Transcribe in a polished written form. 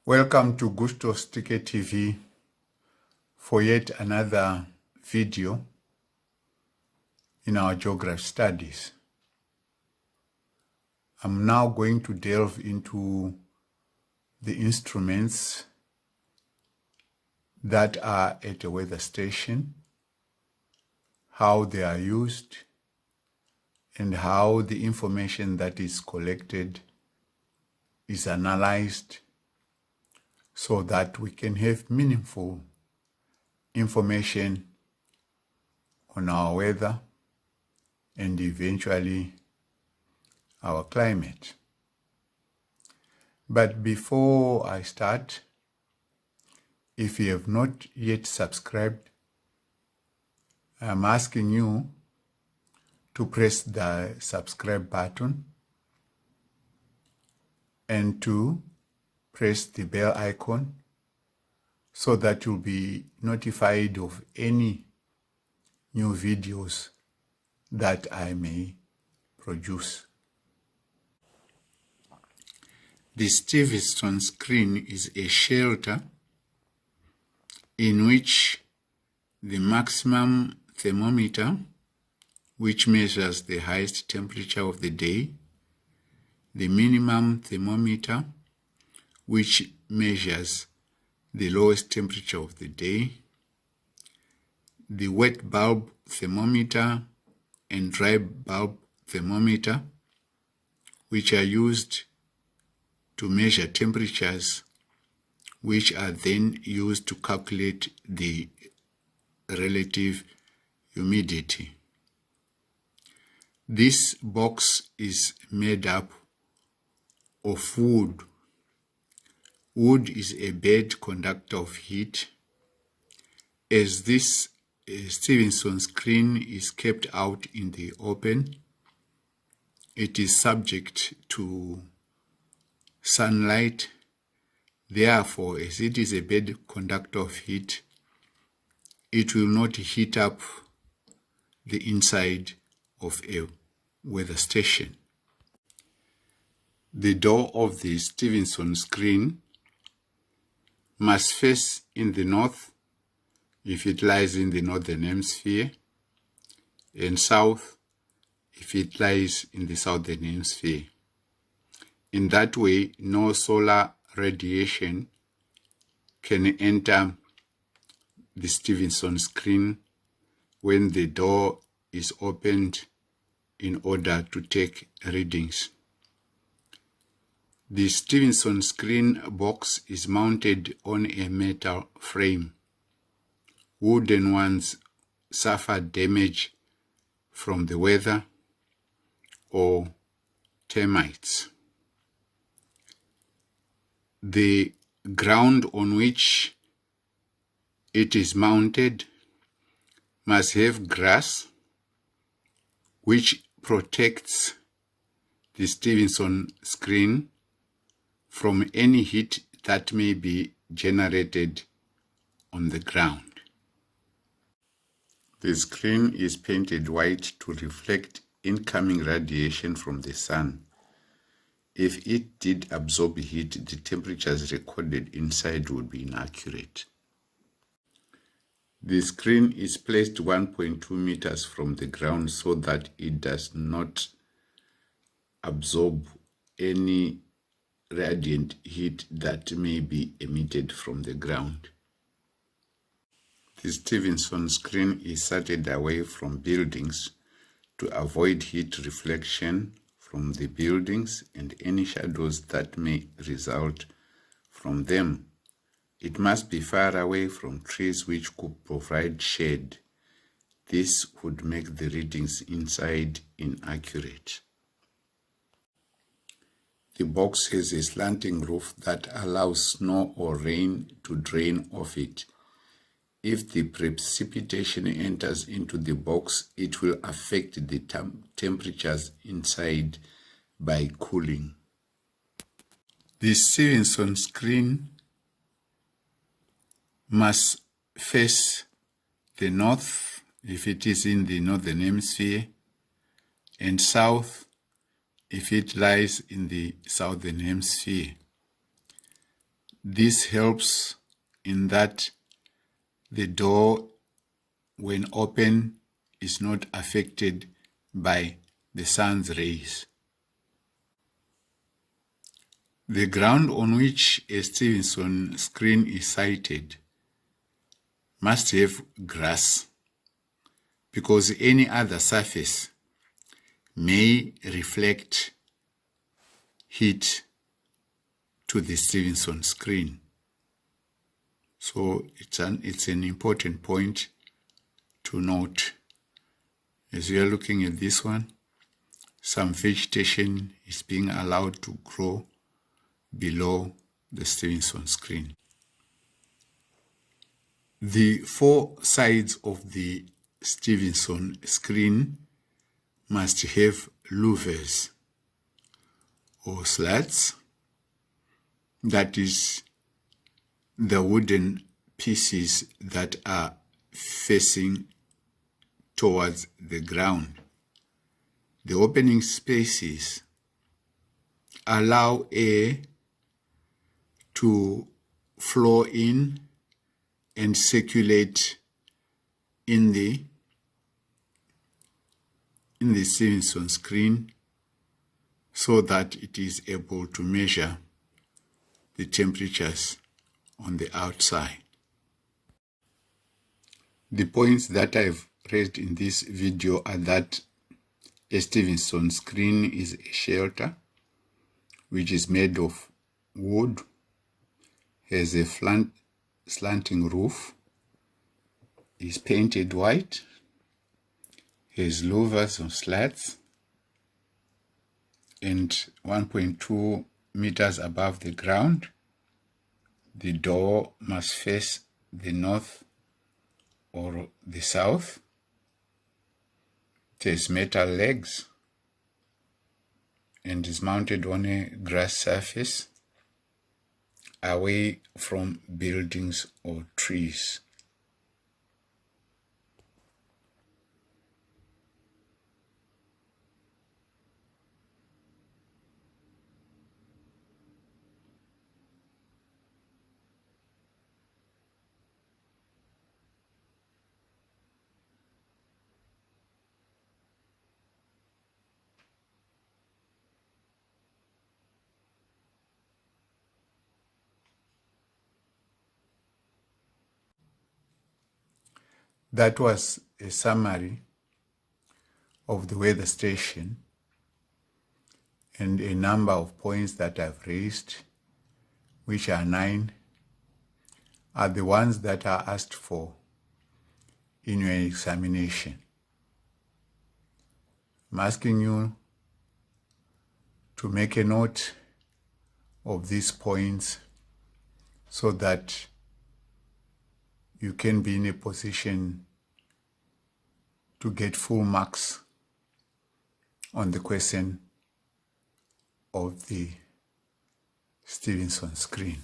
Welcome to Gusto Sticker TV for yet another video in our geography studies. I'm now going to delve into the instruments that are at a weather station, how they are used, and how the information that is collected is analyzed so that we can have meaningful information on our weather and eventually our climate. But before I start, if you have not yet subscribed, I'm asking you to press the subscribe button and to press the bell icon so that you'll be notified of any new videos that I may produce. The Stevenson Screen is a shelter in which the maximum thermometer, which measures the highest temperature of the day, the minimum thermometer, which measures the lowest temperature of the day, the wet bulb thermometer and dry bulb thermometer, which are used to measure temperatures, which are then used to calculate the relative humidity. This box is made up of wood. Wood is a bad conductor of heat. As this Stevenson screen is kept out in the open, it is subject to sunlight. Therefore, as it is a bad conductor of heat, it will not heat up the inside of a weather station. The door of the Stevenson screen must face in the north if it lies in the northern hemisphere, and south if it lies in the southern hemisphere. In that way, no solar radiation can enter the Stevenson screen when the door is opened in order to take readings. The Stevenson screen box is mounted on a metal frame. Wooden ones suffer damage from the weather or termites. The ground on which it is mounted must have grass, which protects the Stevenson screen from any heat that may be generated on the ground. The screen is painted white to reflect incoming radiation from the sun. If it did absorb heat, the temperatures recorded inside would be inaccurate. The screen is placed 1.2 meters from the ground so that it does not absorb any radiant heat that may be emitted from the ground. The Stevenson screen is sited away from buildings to avoid heat reflection from the buildings and any shadows that may result from them. It must be far away from trees which could provide shade. This would make the readings inside inaccurate. The box has a slanting roof that allows snow or rain to drain off it. If the precipitation enters into the box, it will affect the temperatures inside by cooling. The Stevenson screen must face the north if it is in the northern hemisphere, and south if it lies in the southern hemisphere. This helps in that the door, when open, is not affected by the sun's rays. The ground on which a Stevenson screen is sited must have grass, because any other surface may reflect heat to the Stevenson screen. So it's an important point to note. As we are looking at this one, some vegetation is being allowed to grow below the Stevenson screen. The four sides of the Stevenson screen must have louvers or slats, that is, the wooden pieces that are facing towards the ground. The opening spaces allow air to flow in and circulate in the Stevenson screen, so that it is able to measure the temperatures on the outside. The points that I've raised in this video are that a Stevenson screen is a shelter which is made of wood, has a slanting roof, is painted white, has louvers or slats, and 1.2 meters above the ground. The door must face the north or the south. It has metal legs and is mounted on a grass surface away from buildings or trees. That was a summary of the weather station, and a number of points that I've raised, which are 9, are the ones that are asked for in your examination. I'm asking you to make a note of these points so that you can be in a position to get full marks on the question of the Stevenson screen.